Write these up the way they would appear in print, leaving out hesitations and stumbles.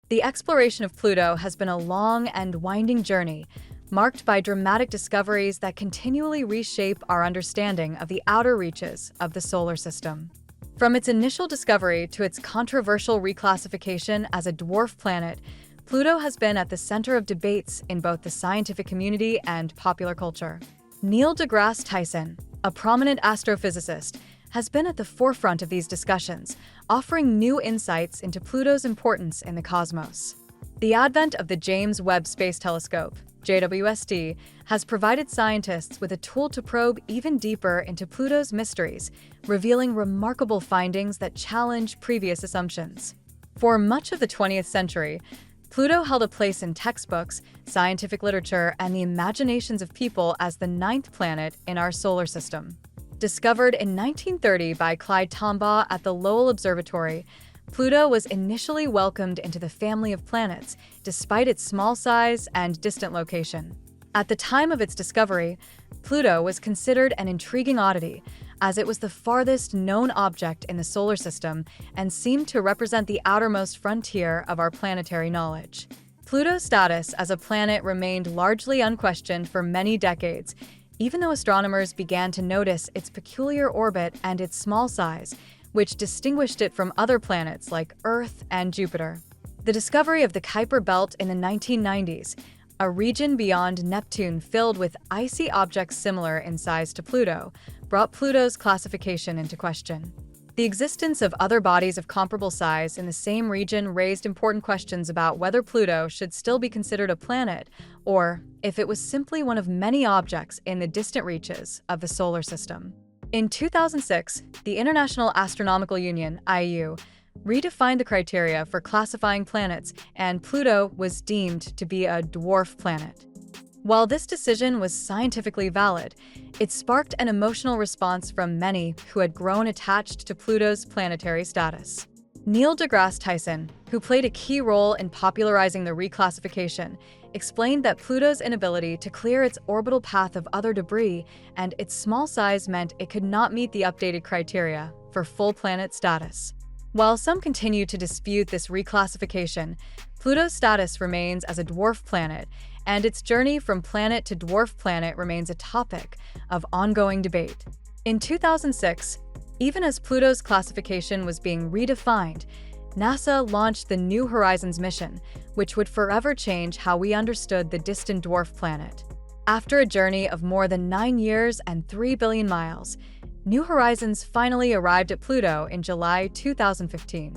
The exploration of Pluto has been a long and winding journey, marked by dramatic discoveries that continually reshape our understanding of the outer reaches of the solar system. From its initial discovery to its controversial reclassification as a dwarf planet, Pluto has been at the center of debates in both the scientific community and popular culture. Neil deGrasse Tyson, a prominent astrophysicist, has been at the forefront of these discussions, offering new insights into Pluto's importance in the cosmos. The advent of the James Webb Space Telescope, JWST, has provided scientists with a tool to probe even deeper into Pluto's mysteries, revealing remarkable findings that challenge previous assumptions. For much of the 20th century, Pluto held a place in textbooks, scientific literature, and the imaginations of people as the ninth planet in our solar system. Discovered in 1930 by Clyde Tombaugh at the Lowell Observatory, Pluto was initially welcomed into the family of planets, despite its small size and distant location. At the time of its discovery, Pluto was considered an intriguing oddity, as it was the farthest known object in the solar system and seemed to represent the outermost frontier of our planetary knowledge. Pluto's status as a planet remained largely unquestioned for many decades, even though astronomers began to notice its peculiar orbit and its small size, which distinguished it from other planets like Earth and Jupiter. The discovery of the Kuiper Belt in the 1990s, a region beyond Neptune filled with icy objects similar in size to Pluto, brought Pluto's classification into question. The existence of other bodies of comparable size in the same region raised important questions about whether Pluto should still be considered a planet, or if it was simply one of many objects in the distant reaches of the solar system. In 2006, the International Astronomical Union, IU, redefined the criteria for classifying planets, and Pluto was deemed to be a dwarf planet. While this decision was scientifically valid, it sparked an emotional response from many who had grown attached to Pluto's planetary status. Neil deGrasse Tyson, who played a key role in popularizing the reclassification, explained that Pluto's inability to clear its orbital path of other debris and its small size meant it could not meet the updated criteria for full planet status. While some continue to dispute this reclassification, Pluto's status remains as a dwarf planet, and its journey from planet to dwarf planet remains a topic of ongoing debate. In 2006, even as Pluto's classification was being redefined, NASA launched the New Horizons mission, which would forever change how we understood the distant dwarf planet. After a journey of more than 9 years and 3 billion miles, New Horizons finally arrived at Pluto in July 2015.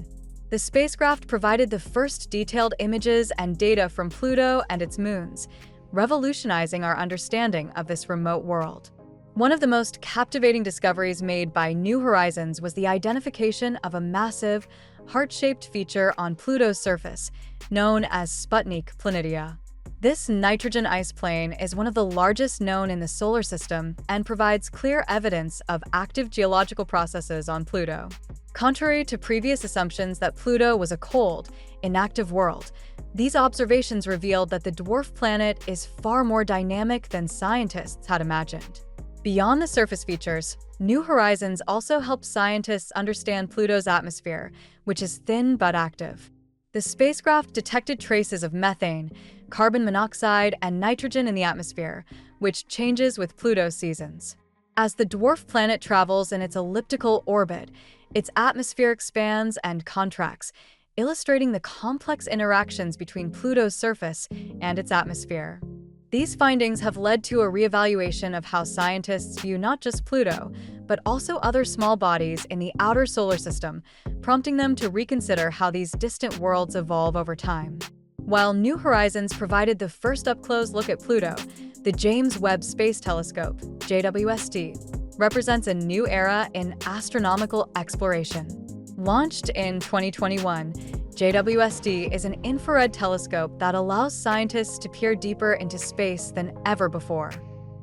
The spacecraft provided the first detailed images and data from Pluto and its moons, revolutionizing our understanding of this remote world. One of the most captivating discoveries made by New Horizons was the identification of a massive, heart-shaped feature on Pluto's surface, known as Sputnik Planitia. This nitrogen ice plain is one of the largest known in the solar system and provides clear evidence of active geological processes on Pluto. Contrary to previous assumptions that Pluto was a cold, inactive world, these observations revealed that the dwarf planet is far more dynamic than scientists had imagined. Beyond the surface features, New Horizons also helps scientists understand Pluto's atmosphere, which is thin but active. The spacecraft detected traces of methane, carbon monoxide, and nitrogen in the atmosphere, which changes with Pluto's seasons. As the dwarf planet travels in its elliptical orbit, its atmosphere expands and contracts, illustrating the complex interactions between Pluto's surface and its atmosphere. These findings have led to a reevaluation of how scientists view not just Pluto, but also other small bodies in the outer solar system, prompting them to reconsider how these distant worlds evolve over time. While New Horizons provided the first up-close look at Pluto, the James Webb Space Telescope, JWST, represents a new era in astronomical exploration. Launched in 2021, JWST is an infrared telescope that allows scientists to peer deeper into space than ever before.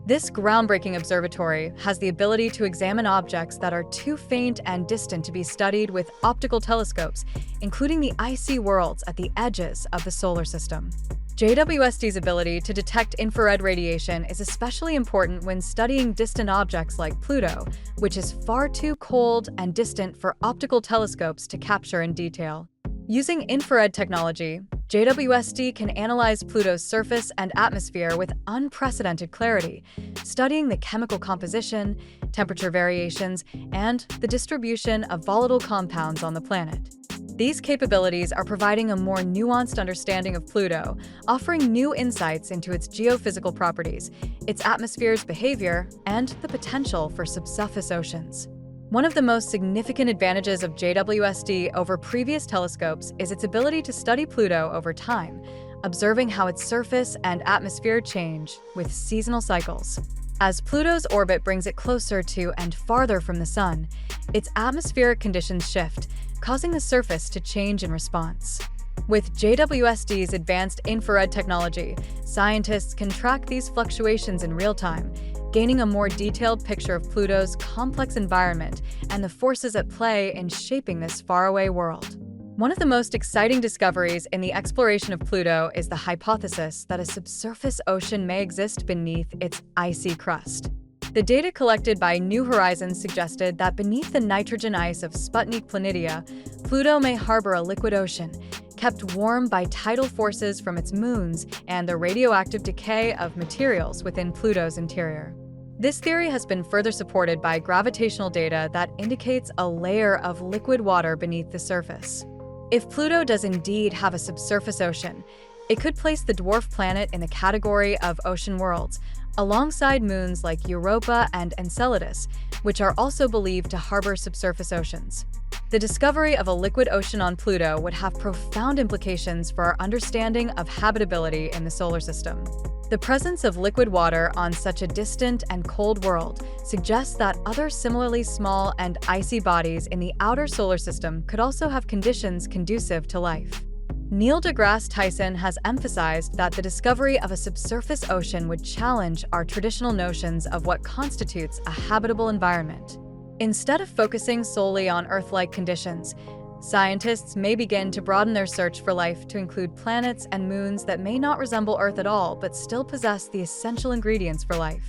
This groundbreaking observatory has the ability to examine objects that are too faint and distant to be studied with optical telescopes, including the icy worlds at the edges of the solar system. JWST's ability to detect infrared radiation is especially important when studying distant objects like Pluto, which is far too cold and distant for optical telescopes to capture in detail. Using infrared technology, JWST can analyze Pluto's surface and atmosphere with unprecedented clarity, studying the chemical composition, temperature variations, and the distribution of volatile compounds on the planet. These capabilities are providing a more nuanced understanding of Pluto, offering new insights into its geophysical properties, its atmosphere's behavior, and the potential for subsurface oceans. One of the most significant advantages of JWST over previous telescopes is its ability to study Pluto over time, observing how its surface and atmosphere change with seasonal cycles. As Pluto's orbit brings it closer to and farther from the Sun, its atmospheric conditions shift, causing the surface to change in response. With JWST's advanced infrared technology, scientists can track these fluctuations in real time, gaining a more detailed picture of Pluto's complex environment and the forces at play in shaping this faraway world. One of the most exciting discoveries in the exploration of Pluto is the hypothesis that a subsurface ocean may exist beneath its icy crust. The data collected by New Horizons suggested that beneath the nitrogen ice of Sputnik Planitia, Pluto may harbor a liquid ocean, kept warm by tidal forces from its moons and the radioactive decay of materials within Pluto's interior. This theory has been further supported by gravitational data that indicates a layer of liquid water beneath the surface. If Pluto does indeed have a subsurface ocean, it could place the dwarf planet in the category of ocean worlds, alongside moons like Europa and Enceladus, which are also believed to harbor subsurface oceans. The discovery of a liquid ocean on Pluto would have profound implications for our understanding of habitability in the solar system. The presence of liquid water on such a distant and cold world suggests that other similarly small and icy bodies in the outer solar system could also have conditions conducive to life. Neil deGrasse Tyson has emphasized that the discovery of a subsurface ocean would challenge our traditional notions of what constitutes a habitable environment. Instead of focusing solely on Earth-like conditions, scientists may begin to broaden their search for life to include planets and moons that may not resemble Earth at all but still possess the essential ingredients for life.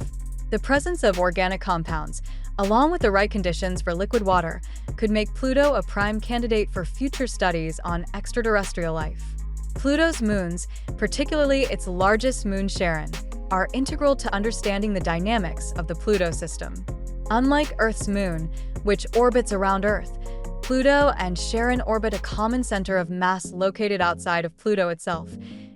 The presence of organic compounds, along with the right conditions for liquid water, could make Pluto a prime candidate for future studies on extraterrestrial life. Pluto's moons, particularly its largest moon Charon, are integral to understanding the dynamics of the Pluto system. Unlike Earth's moon, which orbits around Earth, Pluto and Charon orbit a common center of mass located outside of Pluto itself,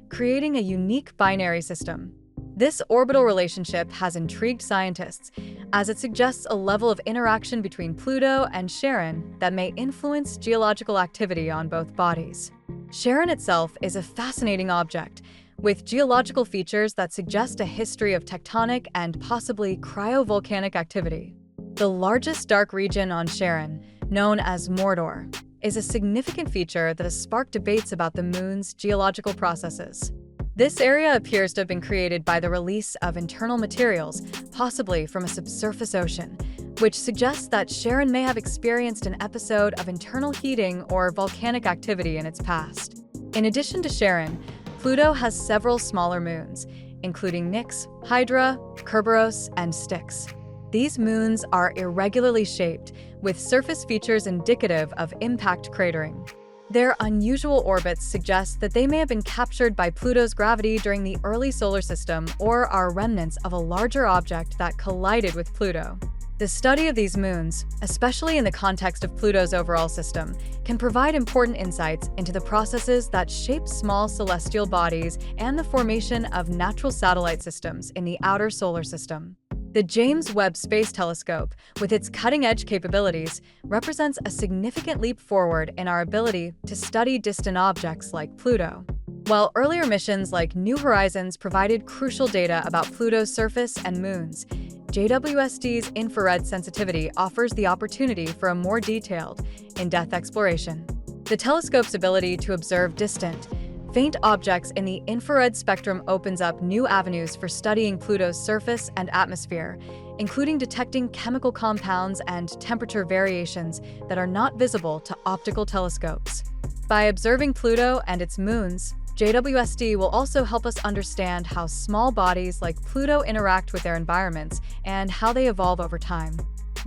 creating a unique binary system. This orbital relationship has intrigued scientists, as it suggests a level of interaction between Pluto and Charon that may influence geological activity on both bodies. Charon itself is a fascinating object, with geological features that suggest a history of tectonic and possibly cryovolcanic activity. The largest dark region on Charon, known as Mordor, is a significant feature that has sparked debates about the moon's geological processes. This area appears to have been created by the release of internal materials, possibly from a subsurface ocean, which suggests that Charon may have experienced an episode of internal heating or volcanic activity in its past. In addition to Charon, Pluto has several smaller moons, including Nix, Hydra, Kerberos, and Styx. These moons are irregularly shaped, with surface features indicative of impact cratering. Their unusual orbits suggest that they may have been captured by Pluto's gravity during the early solar system or are remnants of a larger object that collided with Pluto. The study of these moons, especially in the context of Pluto's overall system, can provide important insights into the processes that shape small celestial bodies and the formation of natural satellite systems in the outer solar system. The James Webb Space Telescope, with its cutting-edge capabilities, represents a significant leap forward in our ability to study distant objects like Pluto. While earlier missions like New Horizons provided crucial data about Pluto's surface and moons, JWST's infrared sensitivity offers the opportunity for a more detailed, in-depth exploration. The telescope's ability to observe distant, faint objects in the infrared spectrum opens up new avenues for studying Pluto's surface and atmosphere, including detecting chemical compounds and temperature variations that are not visible to optical telescopes. By observing Pluto and its moons, JWST will also help us understand how small bodies like Pluto interact with their environments and how they evolve over time.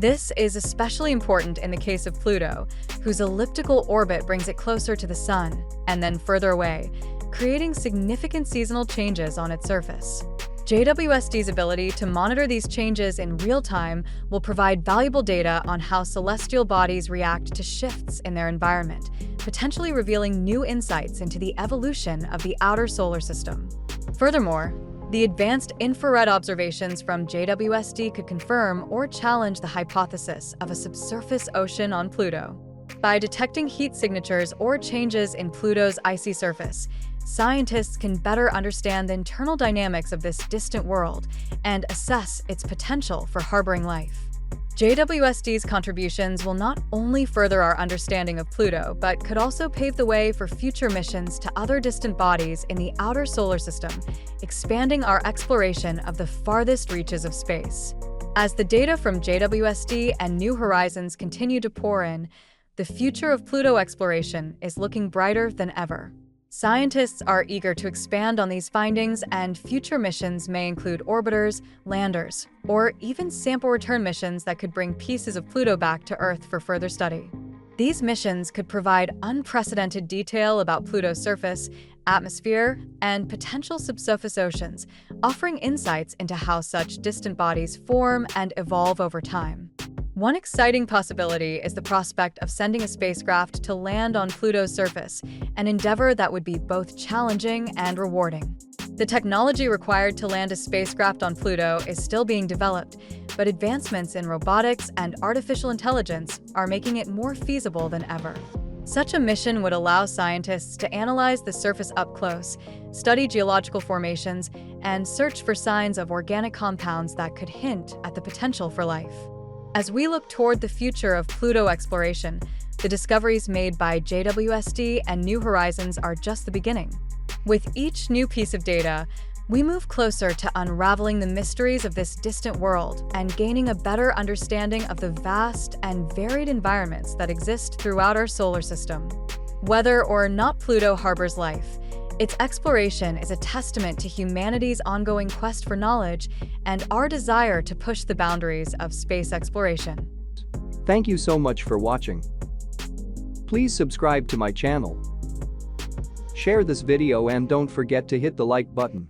This is especially important in the case of Pluto, whose elliptical orbit brings it closer to the Sun, and then further away, creating significant seasonal changes on its surface. JWST's ability to monitor these changes in real time will provide valuable data on how celestial bodies react to shifts in their environment, potentially revealing new insights into the evolution of the outer solar system. Furthermore, the advanced infrared observations from JWST could confirm or challenge the hypothesis of a subsurface ocean on Pluto. By detecting heat signatures or changes in Pluto's icy surface, scientists can better understand the internal dynamics of this distant world and assess its potential for harboring life. JWST's contributions will not only further our understanding of Pluto, but could also pave the way for future missions to other distant bodies in the outer solar system, expanding our exploration of the farthest reaches of space. As the data from JWST and New Horizons continue to pour in, the future of Pluto exploration is looking brighter than ever. Scientists are eager to expand on these findings, and future missions may include orbiters, landers, or even sample return missions that could bring pieces of Pluto back to Earth for further study. These missions could provide unprecedented detail about Pluto's surface, atmosphere, and potential subsurface oceans, offering insights into how such distant bodies form and evolve over time. One exciting possibility is the prospect of sending a spacecraft to land on Pluto's surface, an endeavor that would be both challenging and rewarding. The technology required to land a spacecraft on Pluto is still being developed, but advancements in robotics and artificial intelligence are making it more feasible than ever. Such a mission would allow scientists to analyze the surface up close, study geological formations, and search for signs of organic compounds that could hint at the potential for life. As we look toward the future of Pluto exploration, the discoveries made by JWST and New Horizons are just the beginning. With each new piece of data, we move closer to unraveling the mysteries of this distant world and gaining a better understanding of the vast and varied environments that exist throughout our solar system. Whether or not Pluto harbors life, its exploration is a testament to humanity's ongoing quest for knowledge and our desire to push the boundaries of space exploration. Thank you so much for watching. Please subscribe to my channel. Share this video and don't forget to hit the like button.